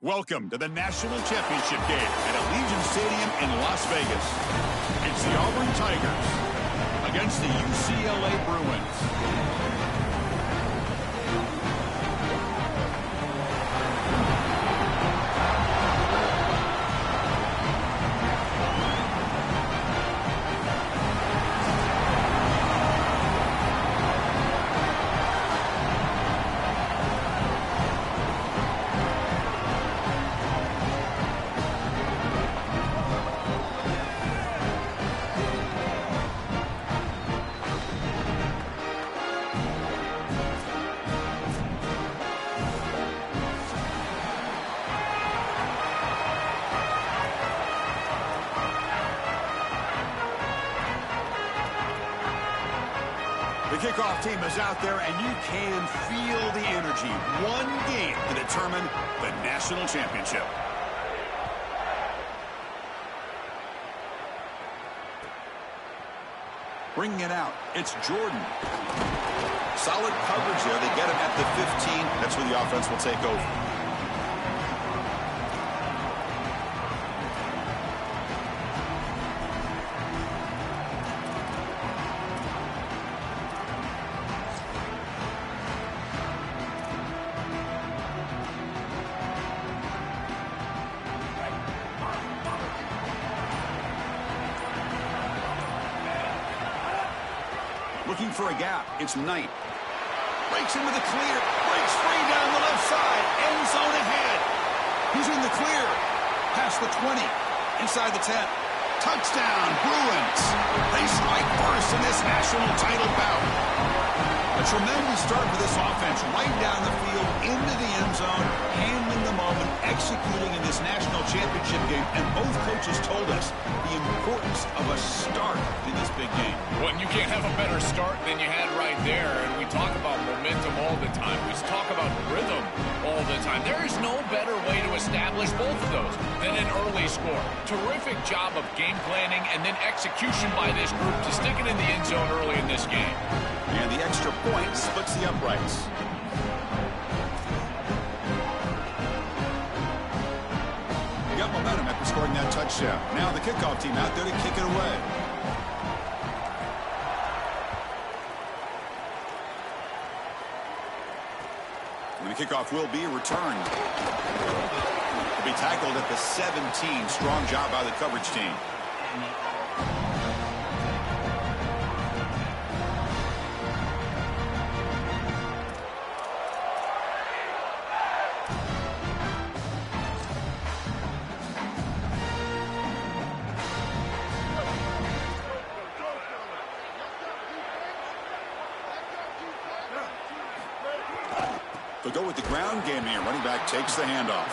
Welcome to the National Championship game at Allegiant Stadium in Las Vegas. It's the Auburn Tigers against the UCLA Bruins. The kickoff team is out there, and you can feel the energy. One game to determine the national championship. Bringing it out, it's Jordan. Solid coverage there. They get him at the 15. That's where the offense will take over. Looking for a gap. It's Knight. Breaks into the clear. Breaks free down the left side. End zone ahead. He's in the clear. Past the 20. Inside the 10. Touchdown, Bruins. They strike first in this national title bout. A tremendous start for this offense. Right down the field, into the end zone, handling the moment, executing in this national championship game. And both coaches told us the importance of a start in this big game. Well, you can't have a better start than you had right there. And we talk about momentum all the time. We talk about rhythm all the time. There is no better way to establish both of those than an early score. Terrific job of game planning and then execution by this group to stick it in the end zone early in this game. And the extra point splits the uprights. Got momentum after scoring that touchdown. Now the kickoff team out there to kick it away. And the kickoff will be returned. Will be tackled at the 17. Strong job by the coverage team. They'll go with the ground game here. Running back takes the handoff.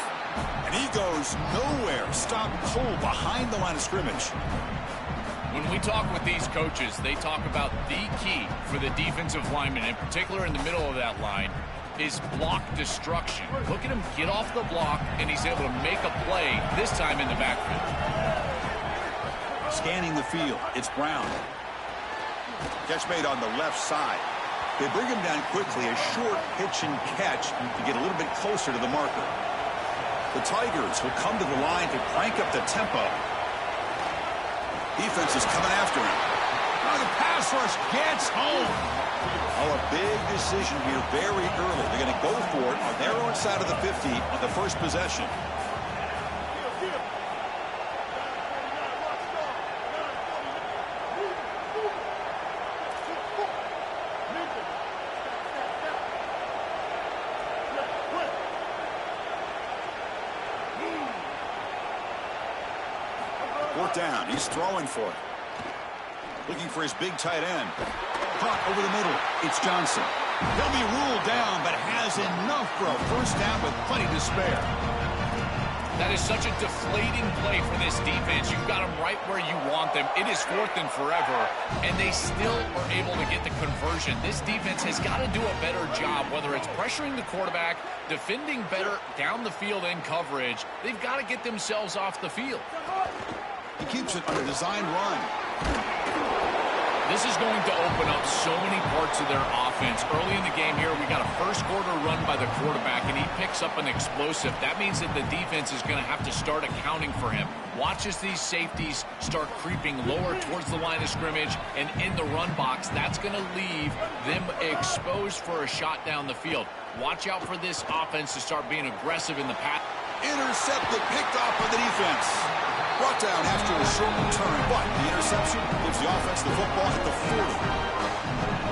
And he goes nowhere. Stop cold behind the line of scrimmage. When we talk with these coaches, they talk about the key for the defensive lineman, in particular in the middle of that line, is block destruction. Look at him get off the block, and he's able to make a play, this time in the backfield. Scanning the field, it's Brown. Catch made on the left side. They bring him down quickly, a short pitch and catch to get a little bit closer to the marker. The Tigers will come to the line to crank up the tempo. Defense is coming after him. Oh, the pass rush gets home. Oh, a big decision here very early. They're going to go for it on their own side of the 50 on the first possession. Fourth down. He's throwing for it. Looking for his big tight end. Caught over the middle. It's Johnson. He'll be ruled down, but has enough for a first down with plenty to spare. That is such a deflating play for this defense. You've got them right where you want them. It is fourth and forever, and they still are able to get the conversion. This defense has got to do a better job, whether it's pressuring the quarterback, defending better down the field in coverage. They've got to get themselves off the field. He keeps it on a design run. This is going to open up so many parts of their offense. Early in the game here, we got a first-quarter run by the quarterback, and he picks up an explosive. That means that the defense is going to have to start accounting for him. Watch as these safeties start creeping lower towards the line of scrimmage and in the run box. That's going to leave them exposed for a shot down the field. Watch out for this offense to start being aggressive in the pass. Intercepted, picked off by the defense. Brought down after a short return, but the interception gives the offense the football at the 40.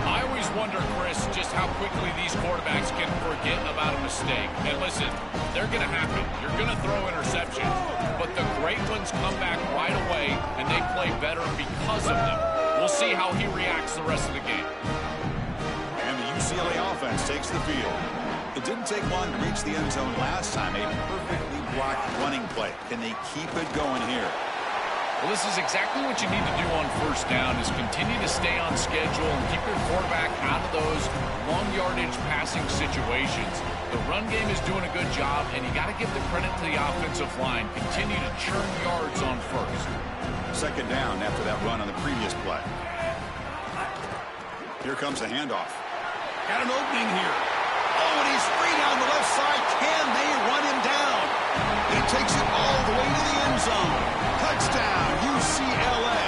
I always wonder, Chris, just how quickly these quarterbacks can forget about a mistake. And listen, they're going to happen. You're going to throw interceptions, but the great ones come back right away, and they play better because of them. We'll see how he reacts the rest of the game. And the UCLA offense takes the field. It didn't take long to reach the end zone last time. A perfectly blocked running play. Can they keep it going here? Well, this is exactly what you need to do on first down, is continue to stay on schedule and keep your quarterback out of those long yardage passing situations. The run game is doing a good job, and you got to give the credit to the offensive line. Continue to churn yards on first. Second down after that run on the previous play. Here comes a handoff. Got an opening here. Oh, and he's free down the left side. Can they run him down? He takes it all the way to the end zone. Touchdown, UCLA.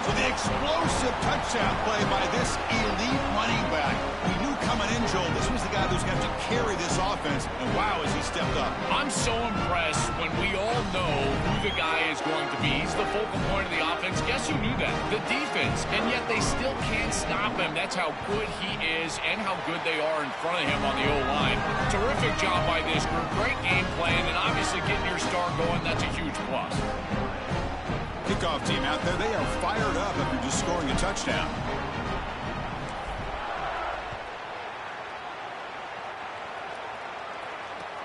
So the explosive touchdown play by this elite running back. We knew coming in, Joel, this was the guy who's going to have to carry this offense. And wow, has he stepped up. I'm so impressed when we all know who the guy is going to be. He's the focal point of the offense. Guess who knew that? The defense. And yet they still can't stop him. That's how good he is and how good they are in front of him on the O-line. Terrific job by this group. Great game plan, and obviously getting your star going, that's a huge plus. Kickoff team out there, they are fired up after just scoring a touchdown.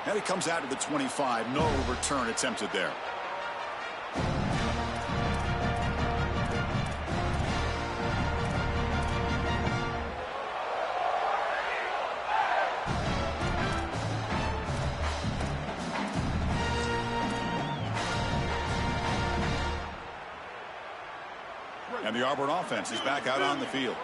And it comes out to the 25. No return attempted there. And the Auburn offense is back out on the field.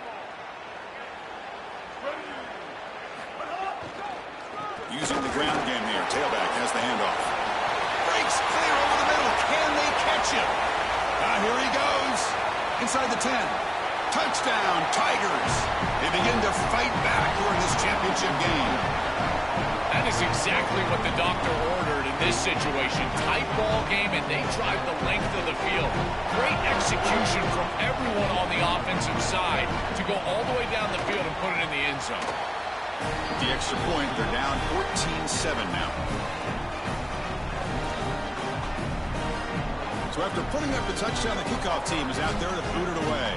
Using the ground game here. Tailback has the handoff. Breaks clear over the middle. Can they catch him? Here he goes. Inside the 10. Touchdown, Tigers. They begin to fight back here in this championship game. That is exactly what the doctor ordered in this situation. Tight ball game, and they drive the length of the field. Great execution from everyone on the offensive side to go all the way down the field and put it in the end zone. The extra point, they're down 14-7 now. So after putting up the touchdown, the kickoff team is out there to boot it away.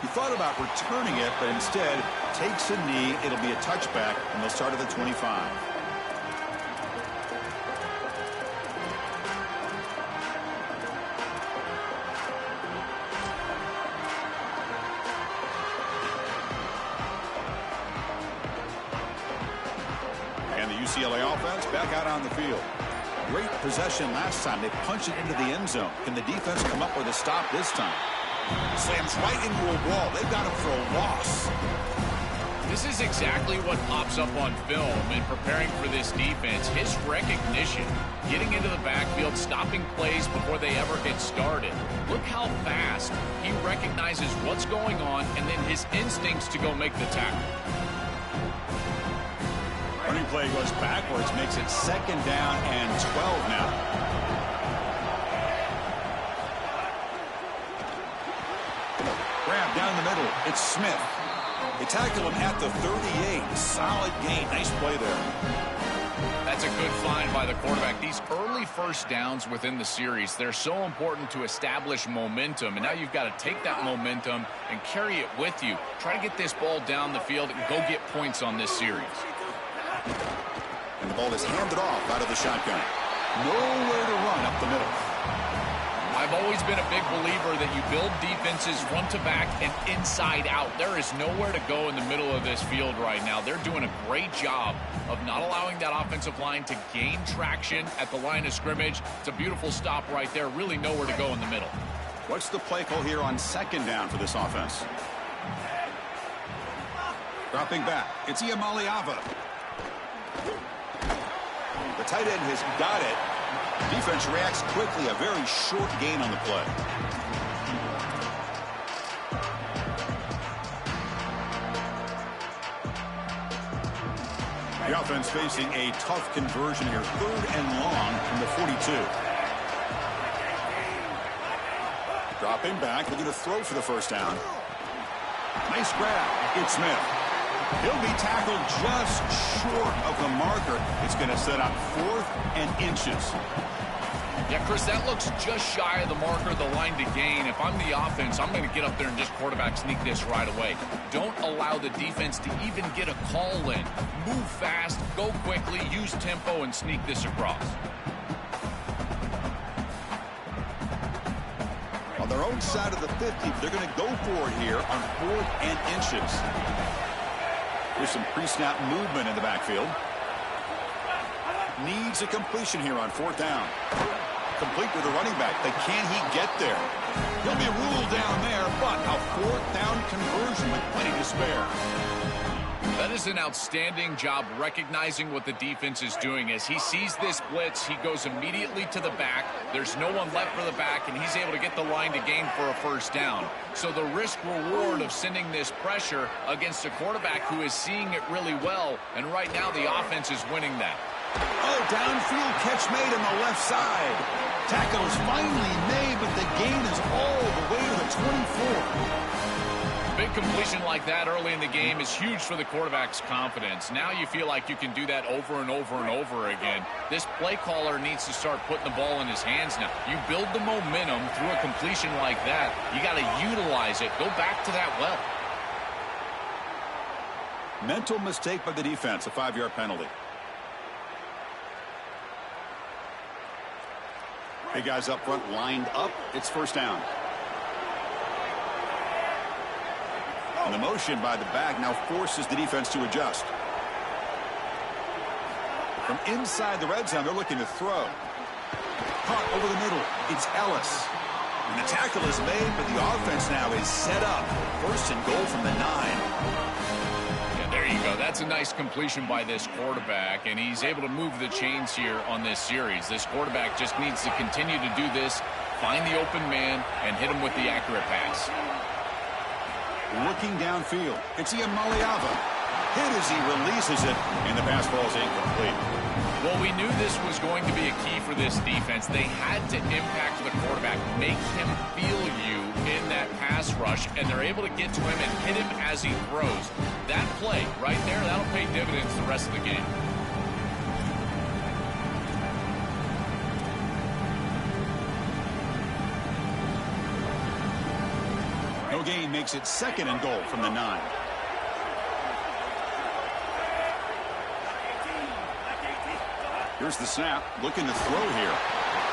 He thought about returning it, but instead takes a knee. It'll be a touchback, and they'll start at the 25. And the UCLA offense back out on the field. Great possession last time. They punched it into the end zone. Can the defense come up with a stop this time? Slams right into a wall. They've got him for a loss. This is exactly what pops up on film in preparing for this defense. His recognition, getting into the backfield, stopping plays before they ever get started. Look how fast he recognizes what's going on and then his instincts to go make the tackle. Running play goes backwards, makes it second down and 12 now. Grab down the middle. It's Smith. They tackle him at the 38. Solid gain. Nice play there. That's a good find by the quarterback. These early first downs within the series, they're so important to establish momentum. And now you've got to take that momentum and carry it with you. Try to get this ball down the field and go get points on this series. And the ball is handed off out of the shotgun. Nowhere to run up the middle. I I've always been a big believer that you build defenses front to back and inside out. There is nowhere to go in the middle of this field right now. They're doing a great job of not allowing that offensive line to gain traction at the line of scrimmage. It's a beautiful stop right there. Really nowhere to go in the middle. What's the play call here on second down for this offense? Dropping back, it's Iamaleava. The tight end has got it. Defense reacts quickly. A very short gain on the play. The offense facing a tough conversion here. 3rd and long from the 42. Dropping back, looking to throw for the first down. Nice grab. It's Smith. He'll be tackled just short of the marker. It's going to set up 4th and inches. Yeah, Chris, that looks just shy of the marker, the line to gain. If I'm the offense, I'm going to get up there and just quarterback sneak this right away. Don't allow the defense to even get a call in. Move fast, go quickly, use tempo, and sneak this across. On their own side of the 50, they're going to go for it here on 4th and inches. There's some pre-snap movement in the backfield. Needs a completion here on 4th down. Complete with the running back, but can he get there? He'll be ruled down there, but a 4th down conversion with plenty to spare. That is an outstanding job recognizing what the defense is doing. As he sees this blitz, he goes immediately to the back. There's no one left for the back, and he's able to get the line to gain for a first down. So the risk-reward of sending this pressure against a quarterback who is seeing it really well, and right now the offense is winning that. Oh, downfield catch made on the left side. Tackle is finally made, but the gain is all the way to the 24. Big completion like that early in the game is huge for the quarterback's confidence. Now you feel like you can do that over and over and over again. This play caller needs to start putting the ball in his hands now. You build the momentum through a completion like that. You got to utilize it. Go back to that well. Mental mistake by the defense, a 5-yard penalty. Big guys up front lined up. It's first down. And the motion by the back now forces the defense to adjust. From inside the red zone, they're looking to throw. Caught over the middle. It's Ellis. And the tackle is made, but the offense now is set up. First and goal from the 9. There you go. That's a nice completion by this quarterback, and he's able to move the chains here on this series. This quarterback just needs to continue to do this, find the open man, and hit him with the accurate pass. Looking downfield, it's Iamaleava. Hit as he releases it, and the pass falls incomplete. Well, we knew this was going to be a key for this defense. They had to impact the quarterback, make him feel you in that pass rush, and they're able to get to him and hit him as he throws. That play right there, that'll pay dividends the rest of the game. No gain makes it second and goal from the 9. Here's the snap, looking to throw here.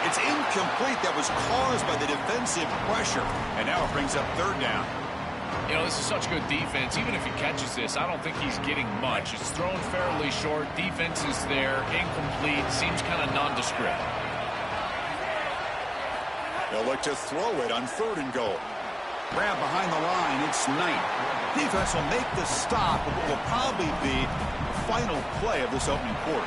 It's incomplete. That was caused by the defensive pressure. And now it brings up third down. You know, this is such good defense. Even if he catches this, I don't think he's getting much. It's thrown fairly short. Defense is there. Incomplete. Seems kind of nondescript. They'll look to throw it on third and goal. Grab behind the line. It's Knight. Defense will make the stop, but what will probably be the final play of this opening quarter.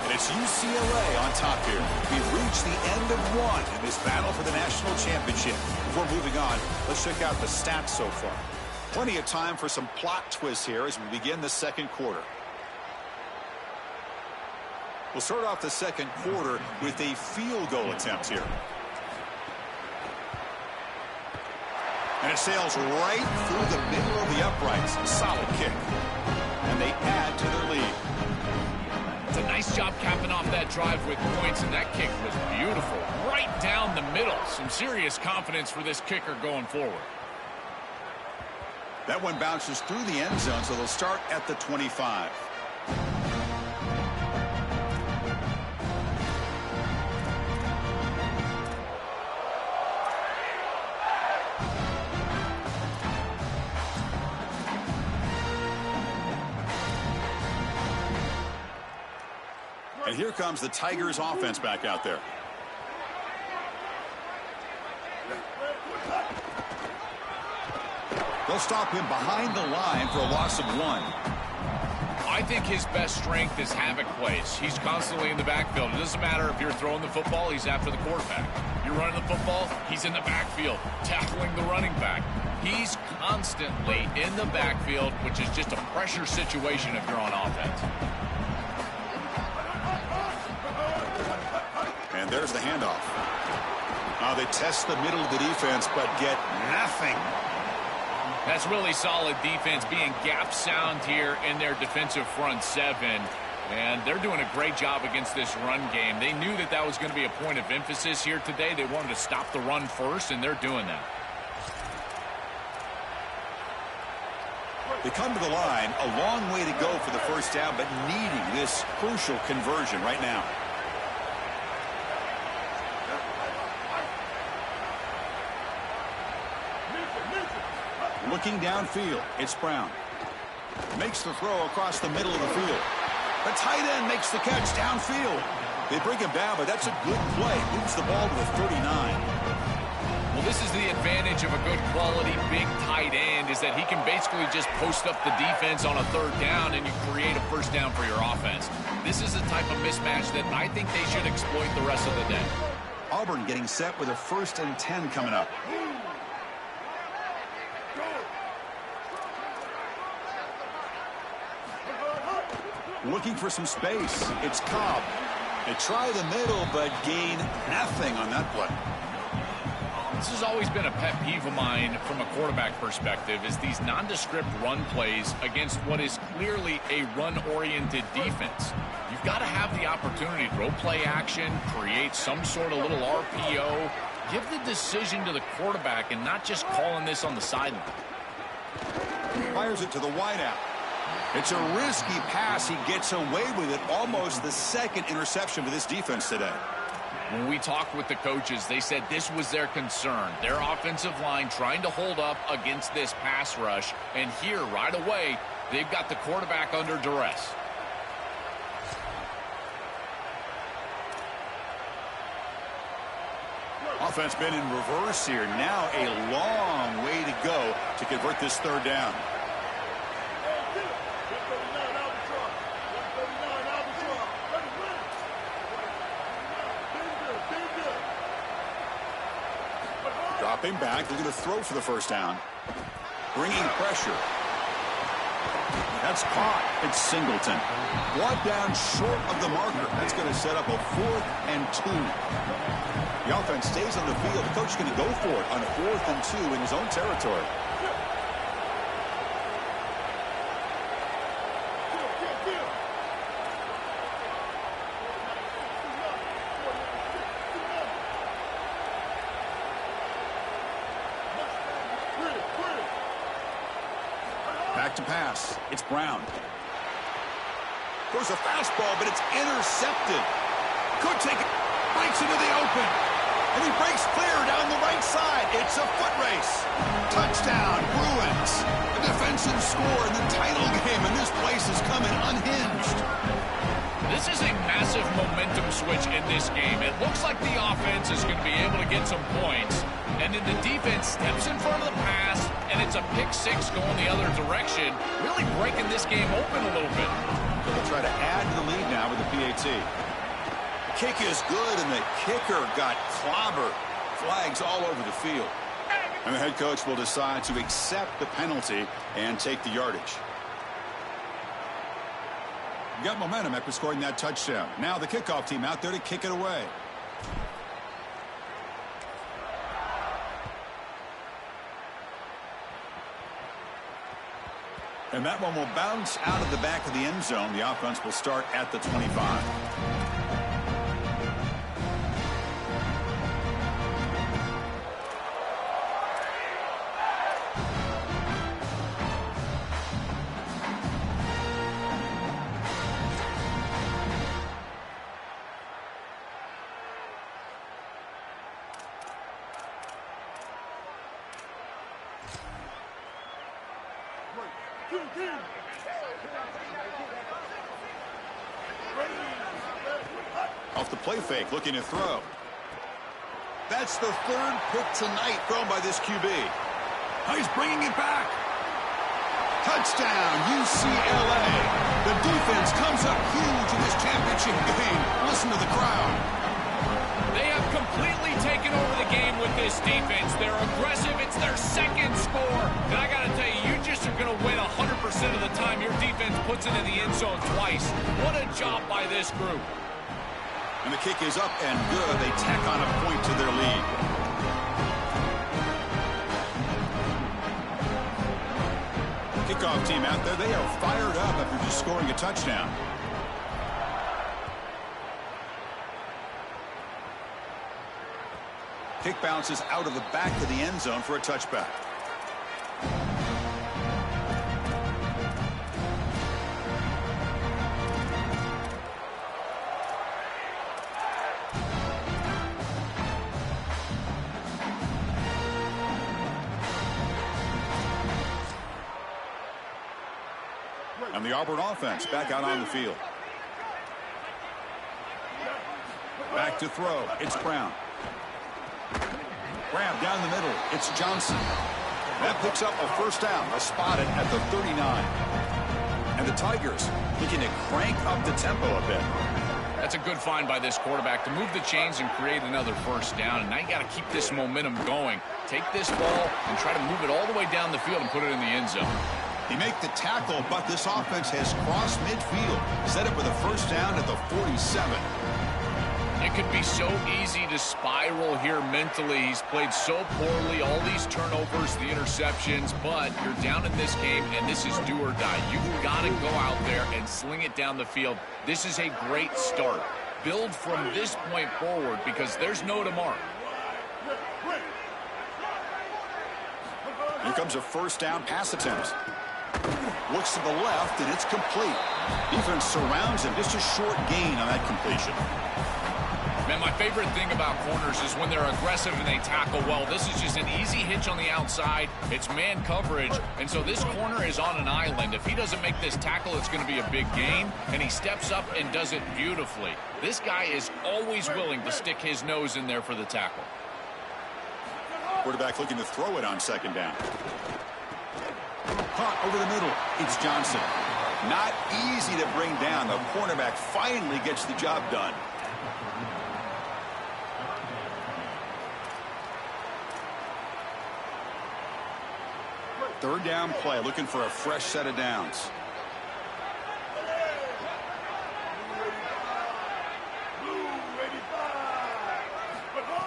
And it's UCLA on top here. We've reached the end of one in this battle for the national championship. Before moving on, let's check out the stats so far. Plenty of time for some plot twists here as we begin the second quarter. We'll start off the second quarter with a field goal attempt here. And it sails right through the middle of the uprights. Solid kick. And they add to their lead. It's a nice job capping off that drive with points, and that kick was beautiful. Right down the middle. Some serious confidence for this kicker going forward. That one bounces through the end zone, so they'll start at the 25. And here comes the Tigers offense back out there. They'll stop him behind the line for a loss of 1. I think his best strength is havoc plays. He's constantly in the backfield. It doesn't matter if you're throwing the football, he's after the quarterback. You're running the football, he's in the backfield, tackling the running back. He's constantly in the backfield, which is just a pressure situation if you're on offense. And there's the handoff. They test the middle of the defense, but get nothing. That's really solid defense, being gap sound here in their defensive front 7. And they're doing a great job against this run game. They knew that that was going to be a point of emphasis here today. They wanted to stop the run first, and they're doing that. They come to the line, a long way to go for the first down, but needing this crucial conversion right now. Looking downfield, it's Brown. Makes the throw across the middle of the field. The tight end makes the catch downfield. They bring him down, but that's a good play. Moves the ball to the 39. Well, this is the advantage of a good quality big tight end, is that he can basically just post up the defense on a 3rd down and you create a first down for your offense. This is the type of mismatch that I think they should exploit the rest of the day. Auburn getting set with a 1st and 10 coming up. Looking for some space. It's Cobb. They try the middle, but gain nothing on that play. This has always been a pet peeve of mine from a quarterback perspective, is these nondescript run plays against what is clearly a run-oriented defense. You've got to have the opportunity to throw play action, create some sort of little RPO, give the decision to the quarterback and not just calling this on the sideline. Fires it to the wideout. It's a risky pass. He gets away with it. Almost the 2nd interception for this defense today. When we talked with the coaches, they said this was their concern. Their offensive line trying to hold up against this pass rush. And here, right away, they've got the quarterback under duress. Offense been in reverse here. Now a long way to go to convert this 3rd down. Dropping back, looking to throw for the first down. Bringing pressure. That's caught. It's Singleton. Brought down short of the marker. That's going to set up a 4th and 2. The offense stays on the field. The coach is going to go for it on 4th and 2 in his own territory. Back to pass. It's Brown. Throws a fastball, but it's intercepted. Could take it. Breaks into the open. And he breaks clear down the right side. It's a foot race. Touchdown, Bruins. A defensive score in the title game, and this place is coming unhinged. This is a massive momentum switch in this game. It looks like the offense is going to be able to get some points. And then the defense steps in front of the pass, and it's a pick 6 going the other direction, really breaking this game open a little bit. So they'll try to add to the lead now with the PAT. Kick is good, and the kicker got clobbered. Flags all over the field. And the head coach will decide to accept the penalty and take the yardage. You got momentum after scoring that touchdown. Now the kickoff team out there to kick it away. And that one will bounce out of the back of the end zone. The offense will start at the 25. Off the play fake, looking to throw. That's the third pick tonight thrown by this QB. He's bringing it back. Touchdown, UCLA. The defense comes up huge in this championship game. Listen to the crowd. They have completely taken over the game with this defense. They're aggressive. It's their second score. And I got to tell you, you just are going to win 100% of the time your defense puts it in the end zone twice. What a job by this group. And the kick is up and good. They tack on a point to their lead. Kickoff team out there, they are fired up after just scoring a touchdown. Kick bounces out of the back of the end zone for a touchback. And the Auburn offense back out on the field. Back to throw. It's Brown. Grab down the middle. It's Johnson. That picks up a first down. A spotted at the 39. And the Tigers looking to crank up the tempo a bit. That's a good find by this quarterback to move the chains and create another first down. And now you got to keep this momentum going. Take this ball and try to move it all the way down the field and put it in the end zone. He made the tackle, but this offense has crossed midfield. Set up with a first down at the 47. It could be so easy to spiral here mentally. He's played so poorly, all these turnovers, the interceptions, but you're down in this game, and this is do or die. You've got to go out there and sling it down the field. This is a great start. Build from this point forward because there's no tomorrow. Here comes a first down pass attempt. Looks to the left, and it's complete. Defense surrounds him. Just a short gain on that completion. Man, my favorite thing about corners is when they're aggressive and they tackle well. This is just an easy hitch on the outside. It's man coverage, and so this corner is on an island. If he doesn't make this tackle, it's going to be a big gain, and he steps up and does it beautifully. This guy is always willing to stick his nose in there for the tackle. Quarterback looking to throw it on second down. Caught over the middle. It's Johnson. Not easy to bring down. The cornerback finally gets the job done. Third down play, looking for a fresh set of downs.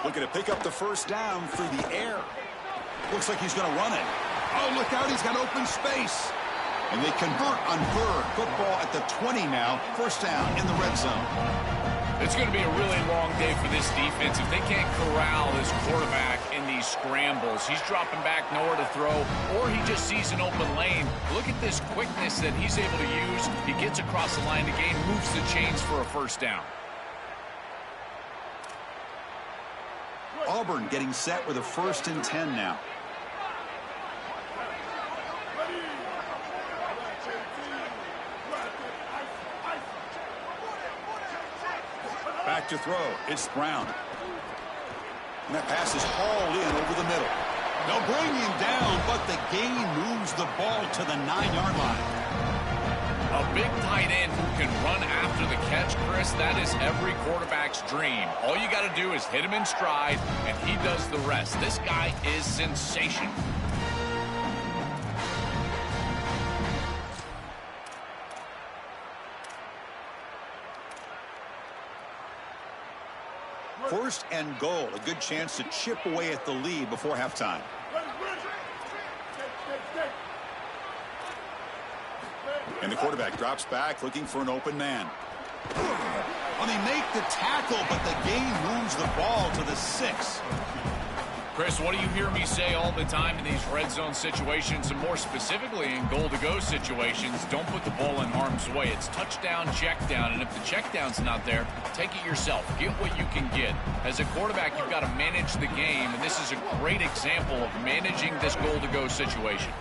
Looking to pick up the first down through the air. Looks like he's going to run it. Oh, look out, he's got open space. And they convert on third. Football at the 20 now. First down in the red zone. It's going to be a really long day for this defense. If they can't corral this quarterback in these scrambles, he's dropping back nowhere to throw, or he just sees an open lane. Look at this quickness that he's able to use. He gets across the line again, moves the chains for a first down. Auburn getting set with a 1st and 10 now. Back to throw. It's Brown. And that pass is hauled in over the middle. They'll bring him down, but the gain moves the ball to the 9-yard line. A big tight end who can run after the catch, Chris, that is every quarterback's dream. All you got to do is hit him in stride, and he does the rest. This guy is sensational. First and goal, a good chance to chip away at the lead before halftime. And the quarterback drops back, looking for an open man. Well, they make the tackle, but the gain moves the ball to the 6. Chris, what do you hear me say all the time in these red zone situations, and more specifically in goal-to-go situations? Don't put the ball in harm's way. It's touchdown, check down, and if the check down's not there, take it yourself. Get what you can get. As a quarterback, you've got to manage the game, and this is a great example of managing this goal-to-go situation.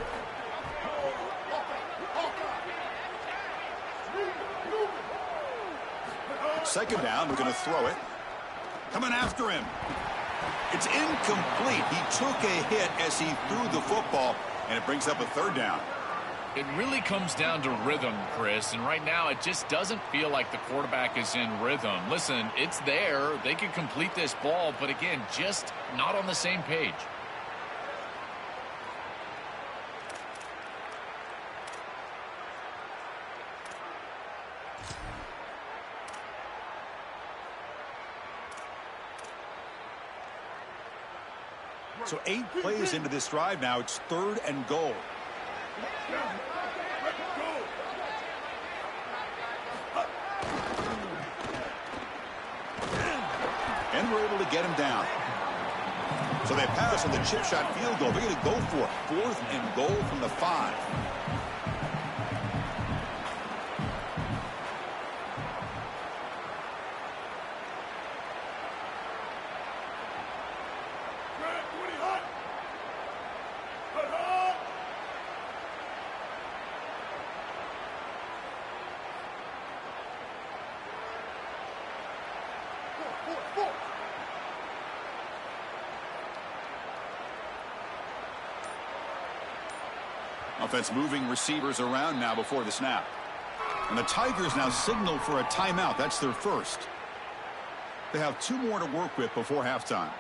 Second down, we're going to throw it. Coming after him. It's incomplete. He took a hit as he threw the football, and it brings up a third down. It really comes down to rhythm, Chris, and right now it just doesn't feel like the quarterback is in rhythm. Listen, it's there. They can complete this ball, but again, just not on the same page. So 8 plays into this drive now. It's 3rd and goal. And we're able to get him down. So they pass on the chip shot field goal. They're going to go for it. 4th and goal from the 5. Offense moving receivers around now before the snap. And the Tigers now signal for a timeout. That's their first. They have 2 more to work with before halftime.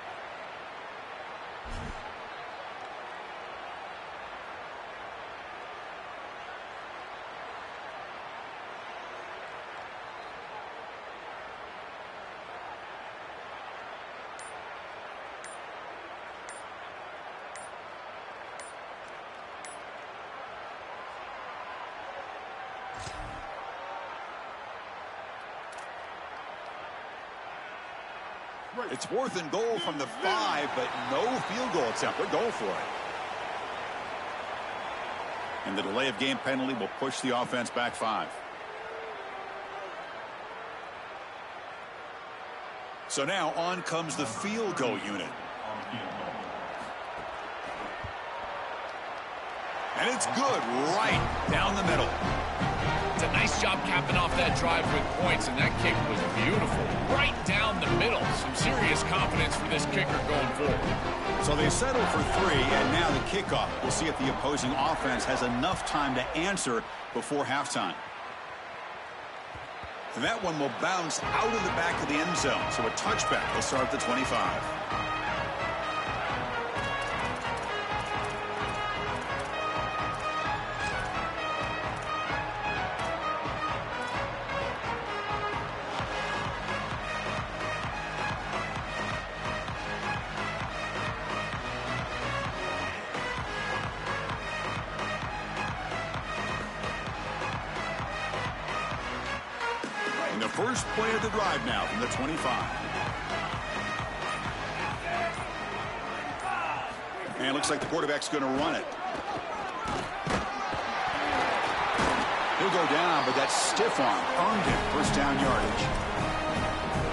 It's 4th and goal from the 5, but no field goal attempt. They're going for it. And the delay of game penalty will push the offense back 5. So now on comes the field goal unit. And it's good right down the middle. It's a nice job capping off that drive with points, and that kick was beautiful. Right down the middle. Some serious confidence for this kicker going forward. So they settle for 3, and now the kickoff. We'll see if the opposing offense has enough time to answer before halftime. And that one will bounce out of the back of the end zone. So a touchback will start at the 25. First play of the drive now from the 25. And it looks like the quarterback's going to run it. He'll go down, but that stiff arm earned him first down yardage.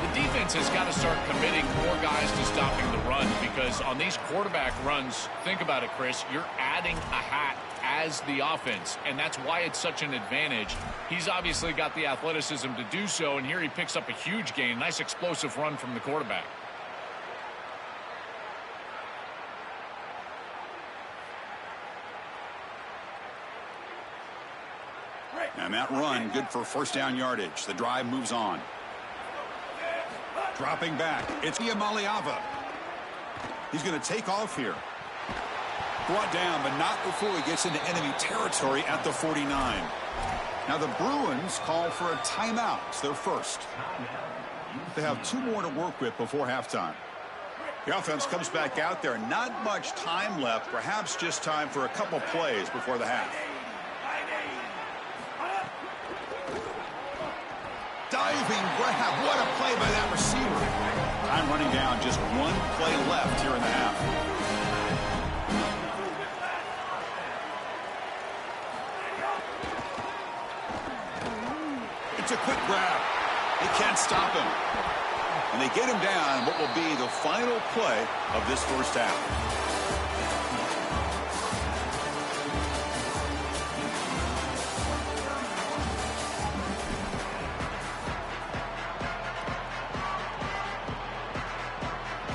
The defense has got to start committing more guys to stopping the run, because on these quarterback runs, think about it, Chris, you're adding a hat as the offense, and that's why it's such an advantage. He's obviously got the athleticism to do so, and here he picks up a huge gain. Nice explosive run from the quarterback. And that run, good for first down yardage. The drive moves on. Dropping back, it's Iamaleava. He's going to take off here. Brought down, but not before he gets into enemy territory at the 49. Now the Bruins call for a timeout. It's their first. They have 2 more to work with before halftime. The offense comes back out there. Not much time left. Perhaps just time for a couple plays before the half. Diving grab. What a play by that receiver. Time running down. Just 1 play left here in the half. It's a quick grab. They can't stop him. And they get him down what will be the final play of this first half.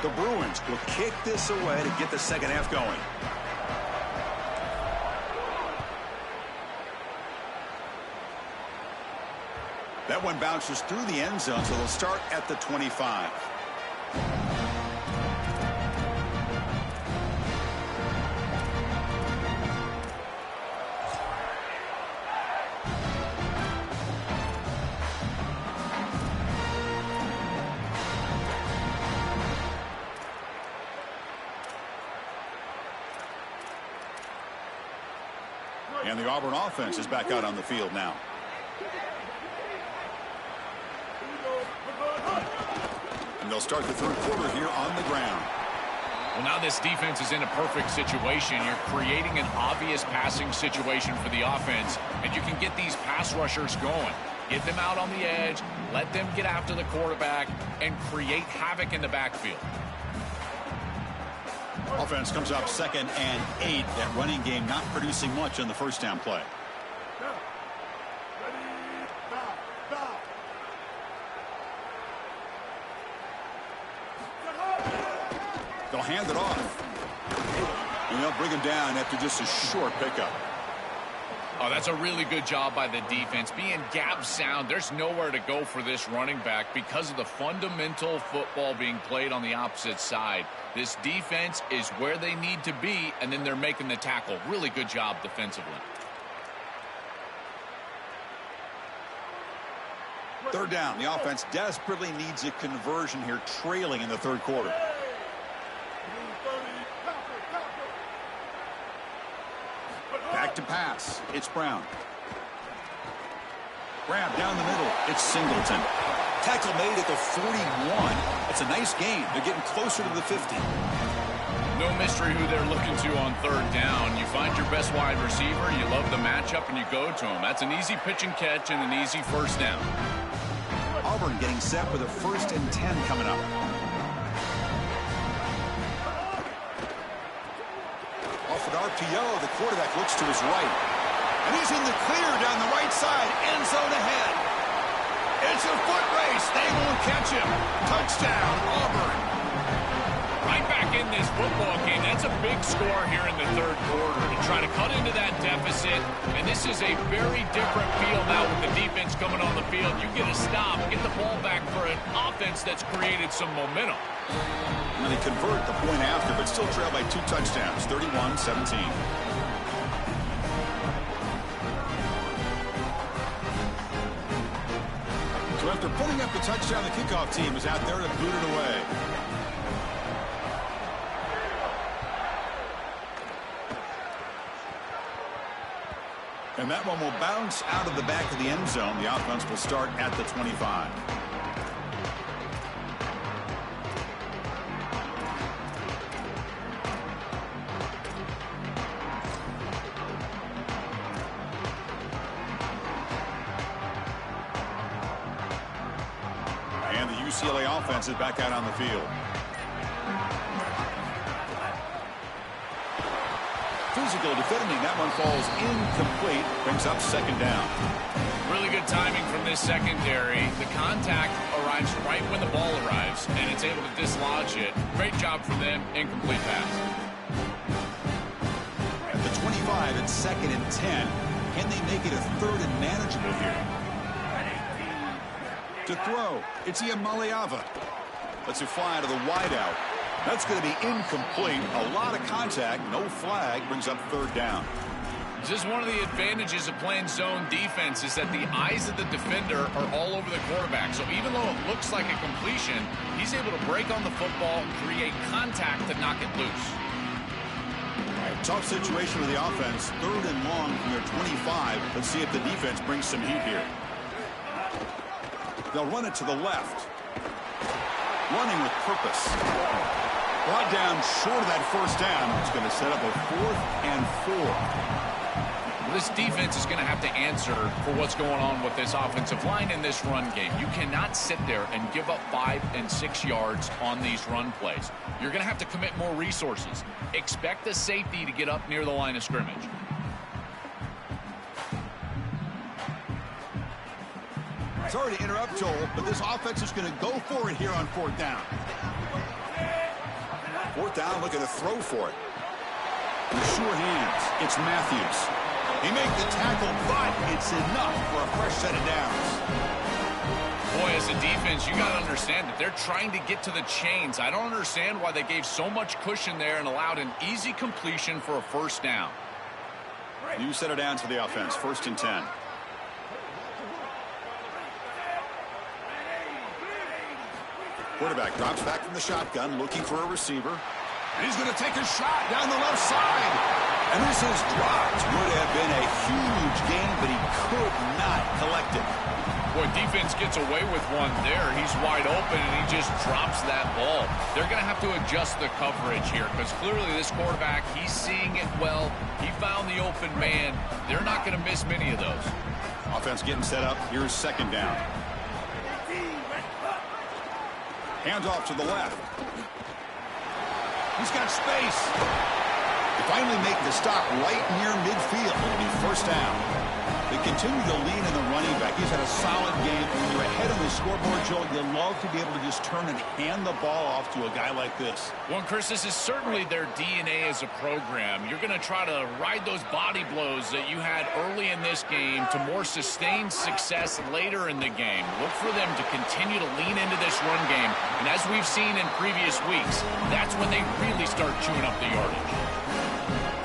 The Bruins will kick this away to get the second half going. That one bounces through the end zone, so they'll start at the 25. And the Auburn offense is back out on the field now. And they'll start the third quarter here on the ground. Well, now this defense is in a perfect situation. You're creating an obvious passing situation for the offense, and you can get these pass rushers going. Get them out on the edge, let them get after the quarterback, and create havoc in the backfield. Offense comes up 2nd and 8. That running game not producing much on the first down play. They'll hand it off. And they'll bring him down after just a short pickup. Oh, that's a really good job by the defense. Being gap sound, there's nowhere to go for this running back because of the fundamental football being played on the opposite side. This defense is where they need to be, and then they're making the tackle. Really good job defensively. Third down. The offense desperately needs a conversion here, trailing in the third quarter. Back to pass. It's Brown. Grab down the middle. It's Singleton. Tackle made at the 41. That's a nice gain. They're getting closer to the 50. No mystery who they're looking to on third down. You find your best wide receiver, you love the matchup, and you go to him. That's an easy pitch and catch and an easy first down. Auburn getting set with a 1st and 10 coming up. Off an RPO, the quarterback looks to his right. And he's in the clear down the right side. End zone ahead. It's a foot race. They won't catch him. Touchdown, Auburn. Right back in this football game. That's a big score here in the third quarter to try to cut into that deficit. And this is a very different feel now with the defense coming on the field. You get a stop, get the ball back for an offense that's created some momentum. And they convert the point after, but still trail by 2 touchdowns, 31-17. So after putting up the touchdown, the kickoff team is out there to boot it away. And that one will bounce out of the back of the end zone. The offense will start at the 25. And the UCLA offense is back out on the field. Physical defending. That one falls incomplete. Brings up 2nd down. Really good timing from this secondary. The contact arrives right when the ball arrives, and it's able to dislodge it. Great job for them. Incomplete pass. At the 25, it's 2nd and 10. Can they make it a 3rd and manageable here? To throw, it's Iamaleava. Lets it fly to the wideout. That's going to be incomplete. A lot of contact, no flag, brings up 3rd down. This is one of the advantages of playing zone defense is that the eyes of the defender are all over the quarterback. So even though it looks like a completion, he's able to break on the football, create contact to knock it loose. Tough situation with the offense. 3rd and long from their 25. Let's see if the defense brings some heat here. They'll run it to the left. Running with purpose. Brought down short of that 1st down. It's going to set up a 4th and 4. This defense is going to have to answer for what's going on with this offensive line in this run game. You cannot sit there and give up 5 and 6 yards on these run plays. You're going to have to commit more resources. Expect the safety to get up near the line of scrimmage. Sorry to interrupt, Joel, but this offense is going to go for it here on 4th down. Fourth down, looking to throw for it. With sure hands, it's Matthews. He made the tackle, but it's enough for a fresh set of downs. Boy, as a defense, you got to understand that they're trying to get to the chains. I don't understand why they gave so much cushion there and allowed an easy completion for a first down. New set of downs for the offense, 1st and 10. Quarterback drops back from the shotgun, looking for a receiver. And he's going to take a shot down the left side. And this is dropped. Would have been a huge gain, but he could not collect it. Boy, defense gets away with one there. He's wide open, and he just drops that ball. They're going to have to adjust the coverage here because clearly this quarterback, he's seeing it well. He found the open man. They're not going to miss many of those. Offense getting set up. Here's 2nd down. Hands off to the left. He's got space. They finally make the stop right near midfield. It'll be 1st down. They continue to lean in the running back. He's had a solid game. When you're ahead on the scoreboard, Joe, you love to be able to just turn and hand the ball off to a guy like this. Well, Chris, this is certainly their DNA as a program. You're going to try to ride those body blows that you had early in this game to more sustained success later in the game. Look for them to continue to lean into this run game. And as we've seen in previous weeks, that's when they really start chewing up the yardage.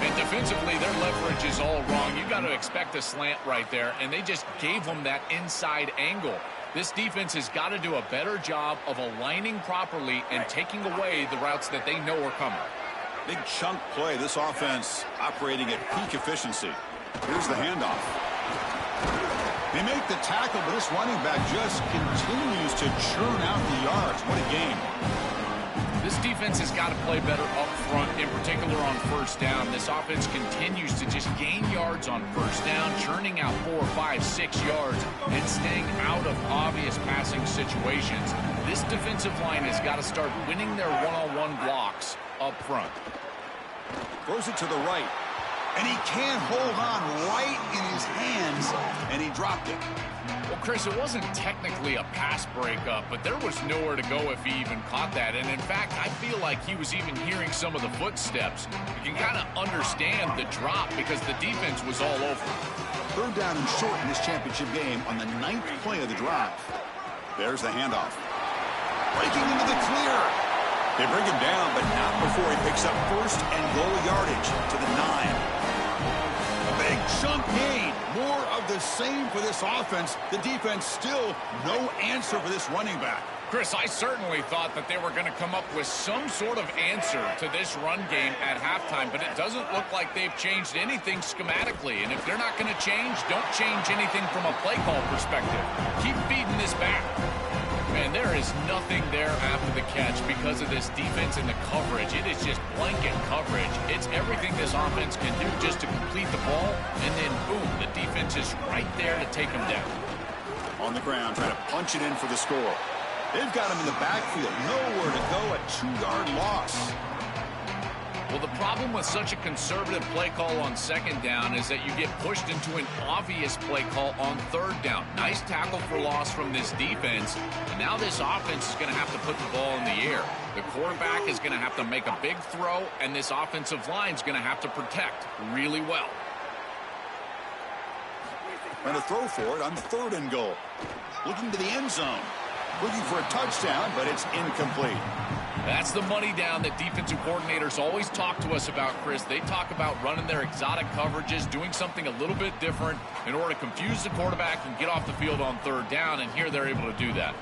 And defensively, their leverage is all wrong. You got to expect a slant right there, and they just gave them that inside angle. This defense has got to do a better job of aligning properly and taking away the routes that they know are coming. Big chunk play. This offense operating at peak efficiency. Here's the handoff. They make the tackle, but this running back just continues to churn out the yards. What a game. This defense has got to play better up front, in particular on 1st down. This offense continues to just gain yards on 1st down, churning out 4, 5, 6 yards, and staying out of obvious passing situations. This defensive line has got to start winning their one-on-one blocks up front. Throws it to the right, and he can't hold on right in his hands, and he dropped it. Well, Chris, it wasn't technically a pass breakup, but there was nowhere to go if he even caught that. And in fact, I feel like he was even hearing some of the footsteps. You can kind of understand the drop because the defense was all over. 3rd down and short in this championship game on the 9th play of the drive. There's the handoff. Breaking into the clear. They bring him down, but not before he picks up 1st and goal yardage to the 9. Big chunk gain. More of the same for this offense. The defense still no answer for this running back. Chris, I certainly thought that they were going to come up with some sort of answer to this run game at halftime, but it doesn't look like they've changed anything schematically. And if they're not going to change, don't change anything from a play call perspective. Keep feeding this back. And there is nothing there after the catch because of this defense and the coverage. It is just blanket coverage. It's everything this offense can do just to complete the ball, and then, boom, the defense is right there to take them down. On the ground, trying to punch it in for the score. They've got him in the backfield. Nowhere to go, a 2-yard loss. Well, the problem with such a conservative play call on 2nd down is that you get pushed into an obvious play call on 3rd down. Nice tackle for loss from this defense. And now this offense is going to have to put the ball in the air. The quarterback is going to have to make a big throw, and this offensive line is going to have to protect really well. Trying to throw for it on 3rd and goal. Looking to the end zone. Looking for a touchdown, but it's incomplete. That's the money down that defensive coordinators always talk to us about, Chris. They talk about running their exotic coverages, doing something a little bit different in order to confuse the quarterback and get off the field on 3rd down, and here they're able to do that.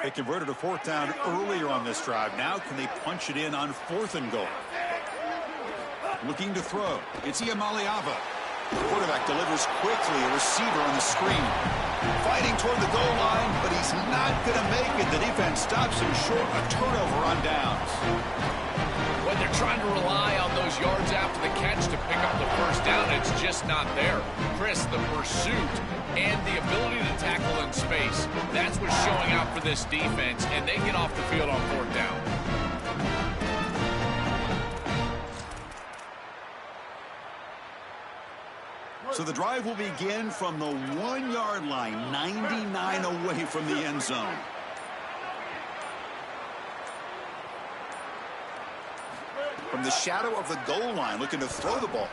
They converted a 4th down earlier on this drive. Now can they punch it in on 4th and goal? Looking to throw. It's Iamaleava. The quarterback delivers quickly. A receiver on the screen. Fighting toward the goal line, but he's not going to make it. The defense stops him short. A turnover on downs. When they're trying to rely on those those yards after the catch to pick up the first down. It's just not there. Chris, the pursuit and the ability to tackle in space, that's what's showing out for this defense, and they get off the field on fourth down. So the drive will begin from the 1-yard line, 99 away from the end zone. From the shadow of the goal line, looking to throw the ball.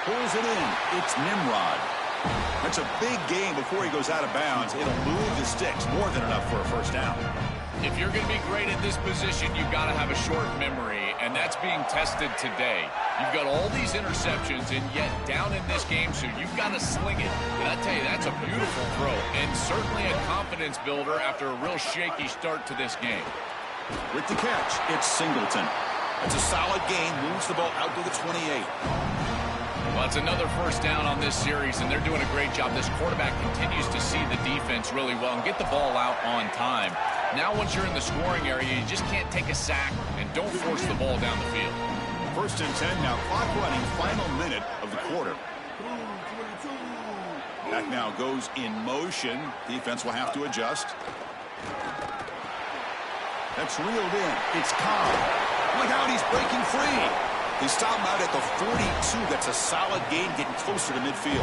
Pulls it in. It's Nimrod. That's a big game before he goes out of bounds. It'll move the sticks, more than enough for a first down. If you're going to be great at this position, you've got to have a short memory, and that's being tested today. You've got all these interceptions, and yet down in this game, so you've got to sling it. And I tell you, that's a beautiful throw, and certainly a confidence builder after a real shaky start to this game. With the catch, it's Singleton. It's a solid gain, moves the ball out to the 28. Well, it's another first down on this series, and they're doing a great job. This quarterback continues to see the defense really well and get the ball out on time. Now, once you're in the scoring area, you just can't take a sack and don't force the ball down the field. First and 10 now, clock running, final minute of the quarter. That now goes in motion. Defense will have to adjust. That's reeled in. It's Cobb. Look out, he's breaking free. They stop him out at the 42. That's a solid gain, getting closer to midfield.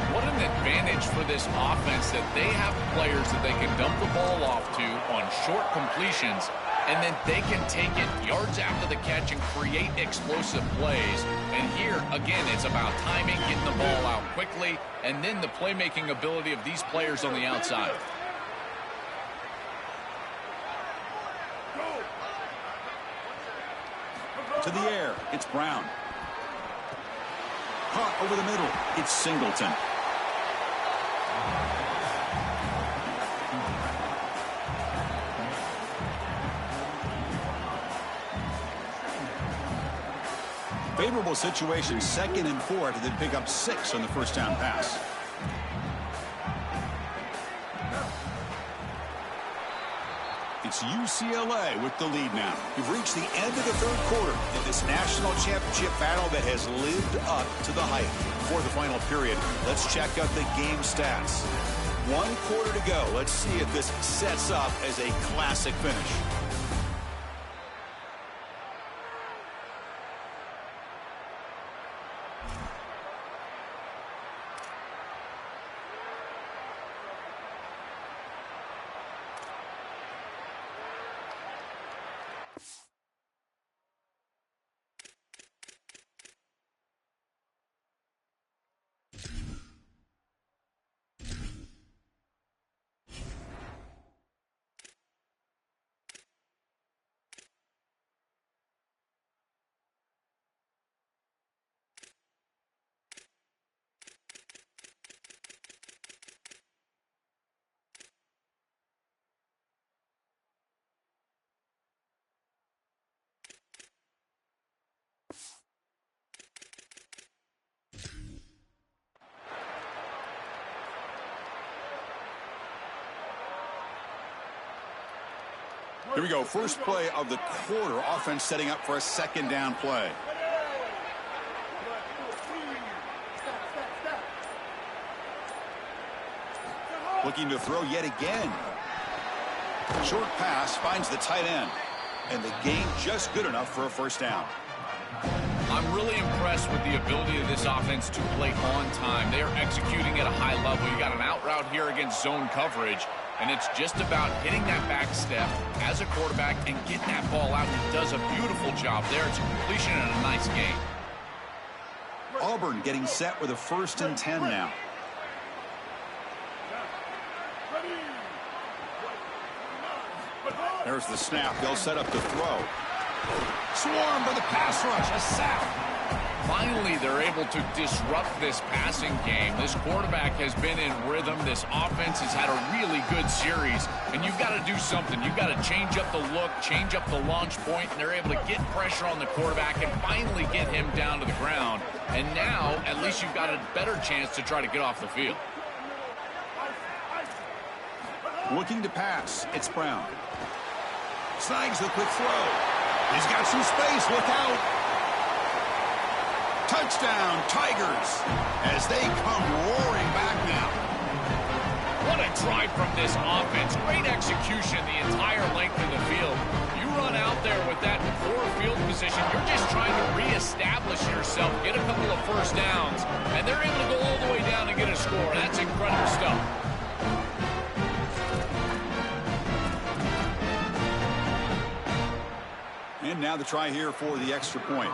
What an advantage for this offense that they have players that they can dump the ball off to on short completions, and then they can take it yards after the catch and create explosive plays. And here, again, it's about timing, getting the ball out quickly, and then the playmaking ability of these players on the outside. To the air, it's Brown. Caught over the middle, it's Singleton. Favorable situation, 2nd and 4, to then pick up 6 on the first down pass. It's UCLA with the lead now. We've reached the end of the third quarter in this national championship battle that has lived up to the hype. For the final period, let's check out the game stats. 1 quarter to go. Let's see if this sets up as a classic finish. Here we go. First play of the quarter. Offense setting up for a 2nd down play. Looking to throw yet again. Short pass finds the tight end. And the gain just good enough for a first down. I'm really impressed with the ability of this offense to play on time. They are executing at a high level. You got an out route here against zone coverage, and it's just about hitting that back step as a quarterback and getting that ball out. And he does a beautiful job there. It's a completion and a nice game. Auburn getting set with a 1st and 10 now. There's the snap. They'll set up the throw. Swarmed by the pass rush. A sack. Finally, they're able to disrupt this passing game. This quarterback has been in rhythm. This offense has had a really good series. And you've got to do something. You've got to change up the look, change up the launch point, and they're able to get pressure on the quarterback and finally get him down to the ground. And now, at least you've got a better chance to try to get off the field. Looking to pass. It's Brown. Snags the quick throw. He's got some space. Look out. Touchdown, Tigers, as they come roaring back now. What a drive from this offense. Great execution the entire length of the field. You run out there with that poor field position, you're just trying to reestablish yourself, get a couple of first downs, and they're able to go all the way down and get a score. That's incredible stuff. And now the try here for the extra point.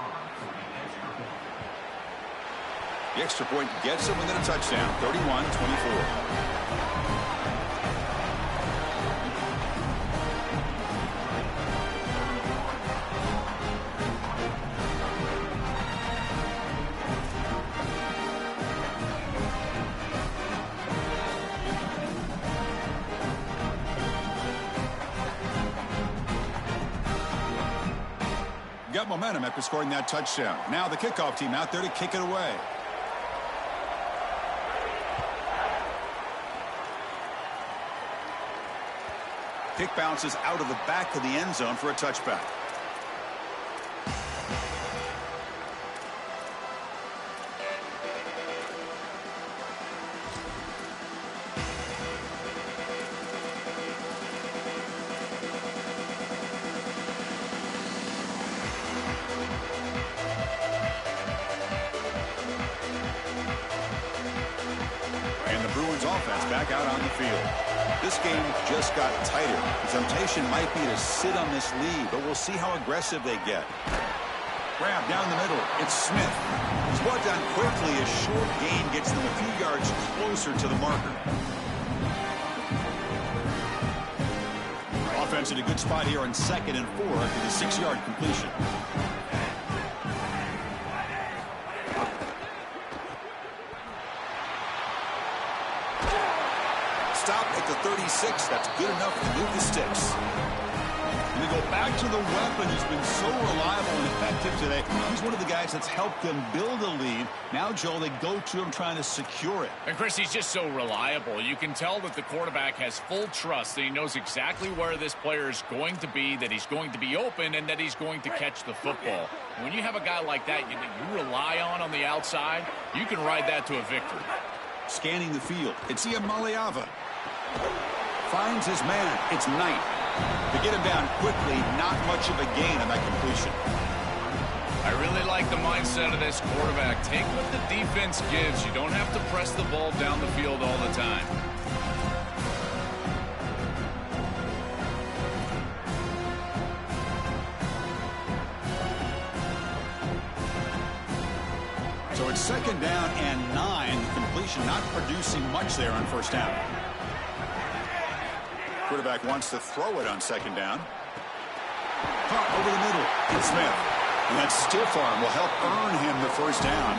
The extra point gets them within a touchdown, 31-24. Got momentum after scoring that touchdown. Now the kickoff team out there to kick it away. Kick bounces out of the back of the end zone for a touchback. Offense back out on the field. This game just got tighter. The temptation might be to sit on this lead, but we'll see how aggressive they get. Grab down the middle. It's Smith. He's brought down quickly. A short gain gets them a few yards closer to the marker. Offense in a good spot here on 2nd and 4 after the 6-yard completion. Stop at the 36. That's good enough to move the sticks. And they go back to the weapon who's been so reliable and effective today. He's one of the guys that's helped them build a lead. Now, Joel, they go to him trying to secure it. And, Chris, he's just so reliable. You can tell that the quarterback has full trust that he knows exactly where this player is going to be, that he's going to be open, and that he's going to catch the football. When you have a guy like that you rely on the outside, you can ride that to a victory. Scanning the field. It's Iamaleava. Finds his man. It's Knight. To get him down quickly, not much of a gain on that completion. I really like the mindset of this quarterback. Take what the defense gives. You don't have to press the ball down the field all the time. So it's 2nd down and 9. The completion not producing much there on 1st down. Quarterback wants to throw it on 2nd down. Caught over the middle. It's Smith. And that stiff arm will help earn him the 1st down.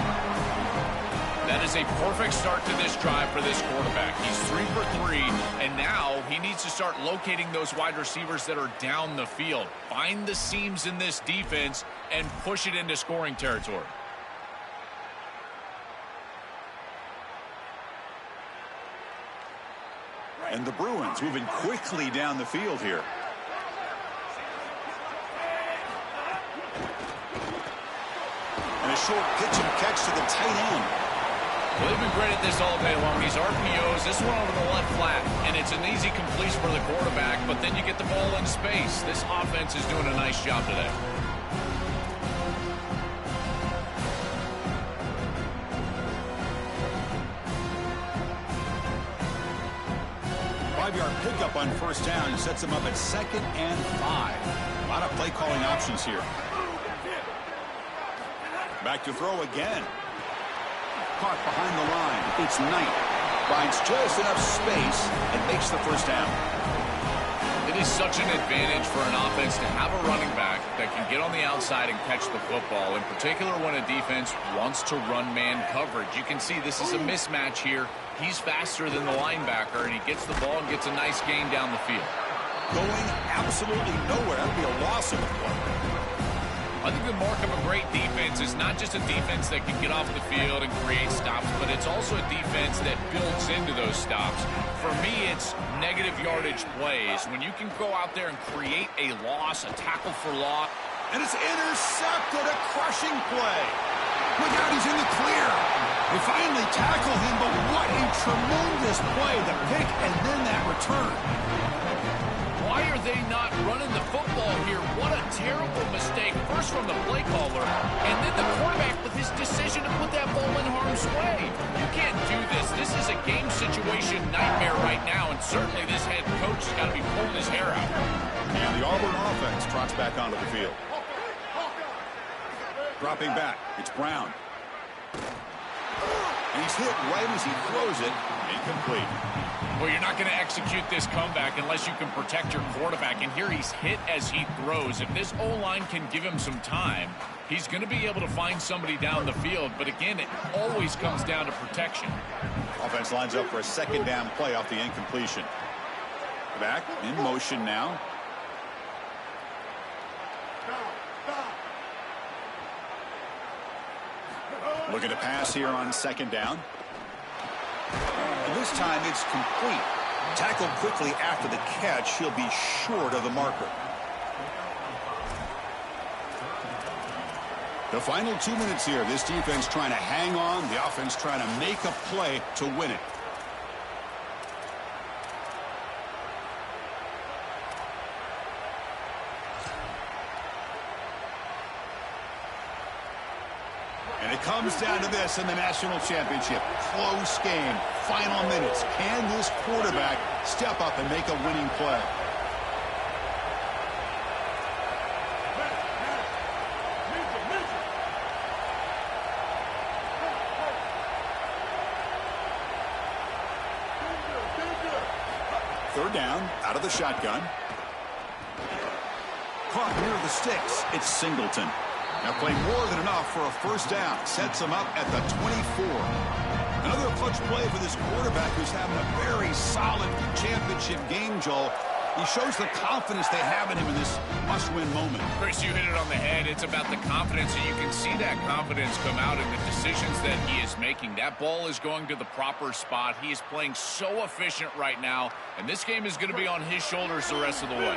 That is a perfect start to this drive for this quarterback. He's 3 for 3, and now he needs to start locating those wide receivers that are down the field. Find the seams in this defense and push it into scoring territory. And the Bruins moving quickly down the field here. And a short pitch and catch to the tight end. Well, they've been great at this all day long. These RPOs, this one over the left flat, and it's an easy completion for the quarterback, but then you get the ball in space. This offense is doing a nice job today. Five-yard pickup on 1st down sets them up at 2nd and 5. A lot of play calling options here. Back to throw again. Caught behind the line. It's Knight. Finds just enough space and makes the 1st down. It is such an advantage for an offense to have a running back that can get on the outside and catch the football, in particular when a defense wants to run man coverage. You can see this is a mismatch here. He's faster than the linebacker, and he gets the ball and gets a nice gain down the field. Going absolutely nowhere. That would be a loss of the play. I think the mark of a great defense is not just a defense that can get off the field and create stops, but it's also a defense that builds into those stops. For me, it's negative yardage plays. When you can go out there and create a loss, a tackle for loss, And it's intercepted, a crushing play. Look out, he's in the clear. They finally tackle him, but what a tremendous play. The pick and then that return. Why are they not running the football here? What a terrible mistake. First from the play caller, and then the quarterback with his decision to put that ball in harm's way. You can't do this. This is a game situation nightmare right now, and certainly this head coach has got to be pulling his hair out. And the Auburn offense trots back onto the field. Dropping back, it's Brown. And he's hit right as he throws it. Incomplete. Well, you're not going to execute this comeback unless you can protect your quarterback. And here he's hit as he throws. If this O-line can give him some time, he's going to be able to find somebody down the field. But again, it always comes down to protection. Offense lines up for a second down play off the incompletion. Back in motion now. Looking to pass here on second down. And this time it's complete. Tackled quickly after the catch. He'll be short of the marker. The final 2 minutes here. This defense trying to hang on. The offense trying to make a play to win it. And it comes down to this in the national championship. Close game. Final minutes. Can this quarterback step up and make a winning play? Third down, out of the shotgun. Caught near the sticks. It's Singleton. Now play more than enough for a first down. Sets him up at the 24. Another clutch play for this quarterback who's having a very solid championship game, Joel. He shows the confidence they have in him in this must-win moment. Chris, you hit it on the head. It's about the confidence, and you can see that confidence come out in the decisions that he is making. That ball is going to the proper spot. He is playing so efficient right now, and this game is going to be on his shoulders the rest of the way.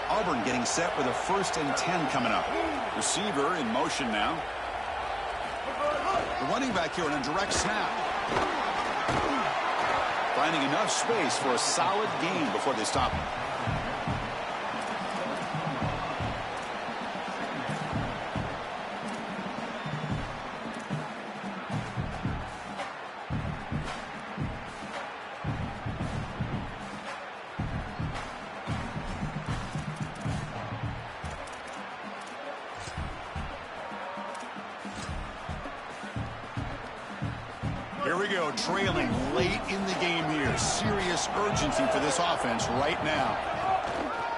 Auburn getting set with a 1st and 10 coming up. Receiver in motion now. The running back here in a direct snap. Finding enough space for a solid gain before they stop him. Here we go, trailing late in the game here. Serious urgency for this offense right now.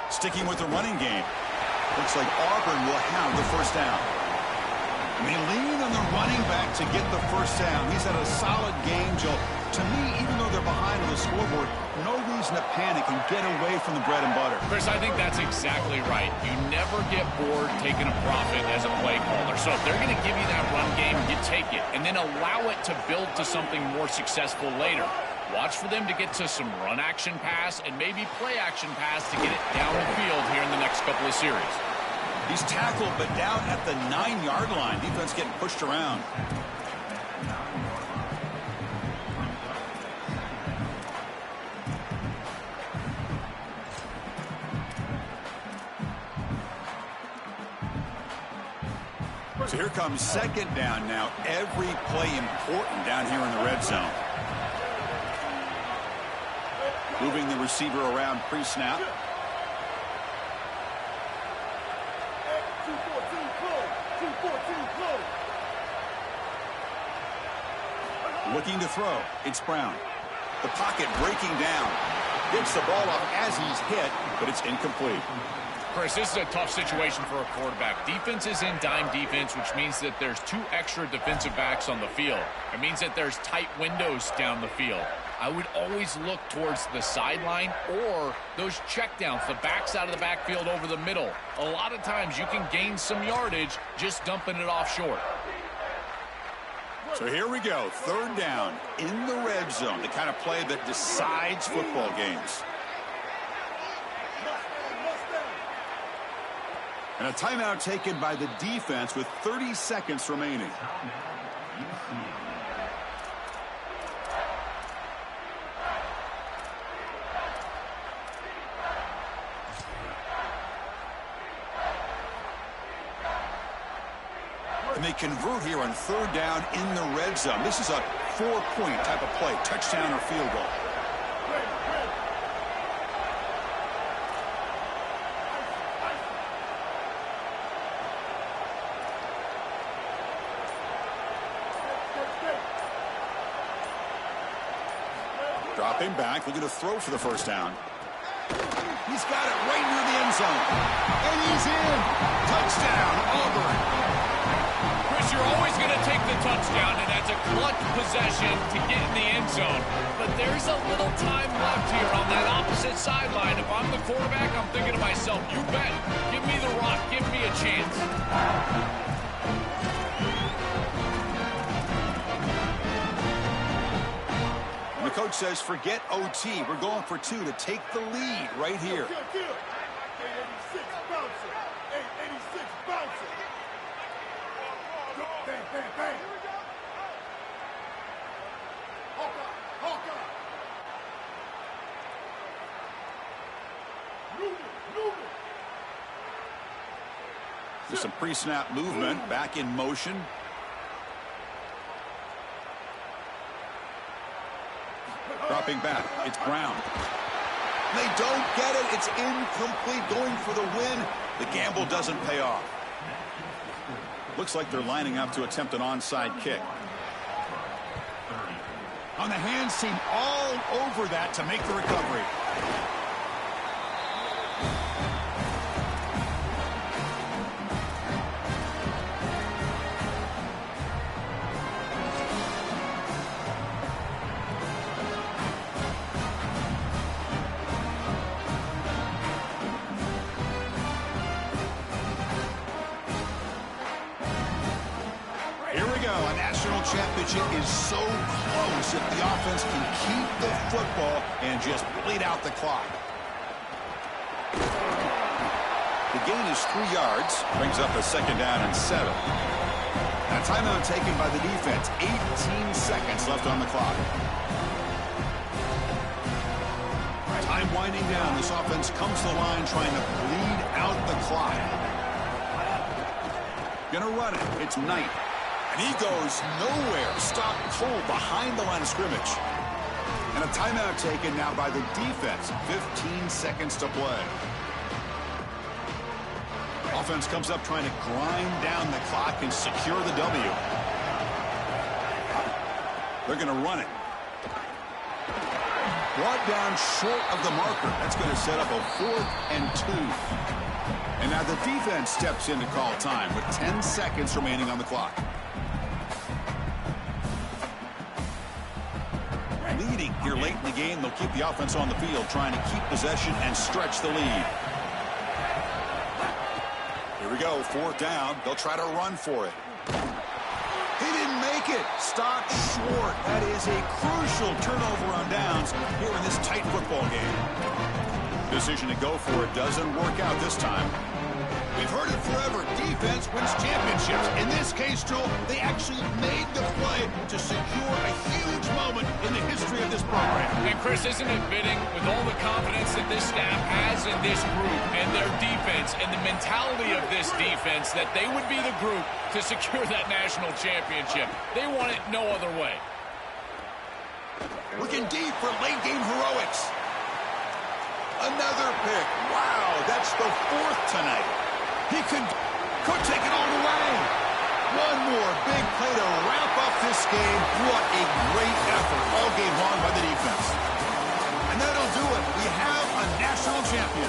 Sticking with the running game. Looks like Auburn will have the first down. And they lean on the running back to get the first down. He's had a solid game, Joe. To me, even though they're behind on the scoreboard, no reason to panic and get away from the bread and butter. Chris, I think that's exactly right. You never get bored taking a profit as a play caller. So if they're going to give you that run game, you take it. And then allow it to build to something more successful later. Watch for them to get to some run action pass and maybe play action pass to get it down the field here in the next couple of series. He's tackled, but down at the 9-yard line. Defense getting pushed around. So here comes second down now. Every play important down here in the red zone. Moving the receiver around pre-snap. Looking to throw. It's Brown. The pocket breaking down. Gets the ball off as he's hit, but it's incomplete. Chris, this is a tough situation for a quarterback. Defense is in dime defense, which means that there's 2 extra defensive backs on the field. It means that there's tight windows down the field. I would always look towards the sideline or those checkdowns, the backs out of the backfield over the middle. A lot of times you can gain some yardage just dumping it off short. So here we go, third down in the red zone, the kind of play that decides football games. And a timeout taken by the defense with 30 seconds remaining. And they convert here on third down in the red zone. This is a 4-point type of play, touchdown or field goal. Dropping back, looking to throw for the first down. He's got it right near the end zone. And he's in. Touchdown, Auburn. Chris, you're always going to take the touchdown, and that's a clutch possession to get in the end zone. But there's a little time left here on that opposite sideline. If I'm the quarterback, I'm thinking to myself, you bet. Give me the rock. Give me a chance. The coach says, forget OT. We're going for 2 to take the lead right here. 886 bouncing. 886 bouncing. Bang, bang, bang. Hawkeye, Hawkeye. Moving. There's some pre-snap movement, back in motion. Dropping back, it's Brown. They don't get it, it's incomplete, going for the win. The gamble doesn't pay off. Looks like they're lining up to attempt an onside kick. On the hands team, all over that to make the recovery. Championship is so close if the offense can keep the football and just bleed out the clock. The gain is 3 yards, brings up a second down and 7. And a timeout taken by the defense. 18 seconds left on the clock. Time winding down. This offense comes to the line trying to bleed out the clock. Gonna run it. It's Knight. And he goes nowhere. Stopped cold behind the line of scrimmage. And a timeout taken now by the defense. 15 seconds to play. Offense comes up trying to grind down the clock and secure the W. They're going to run it. Brought down short of the marker. That's going to set up a 4th and 2. And now the defense steps in to call time with 10 seconds remaining on the clock. Leading here late in the game, they'll keep the offense on the field, trying to keep possession and stretch the lead. Here we go, 4th down. They'll try to run for it. He didn't make it. Stopped short. That is a crucial turnover on downs here in this tight football game. Decision to go for it doesn't work out this time. We've heard it forever. Defense wins championships. In this case, Joel, they actually made the play to secure a huge moment in the history of this program. And Chris, isn't it fitting with all the confidence that this staff has in this group and their defense and the mentality of this defense that they would be the group to secure that national championship? They want it no other way. Looking deep for late game heroics. Another pick. Wow, that's the 4th tonight. He could take it all the way. One more big play to wrap up this game. What a great effort all game long by the defense. And that'll do it. We have a national champion.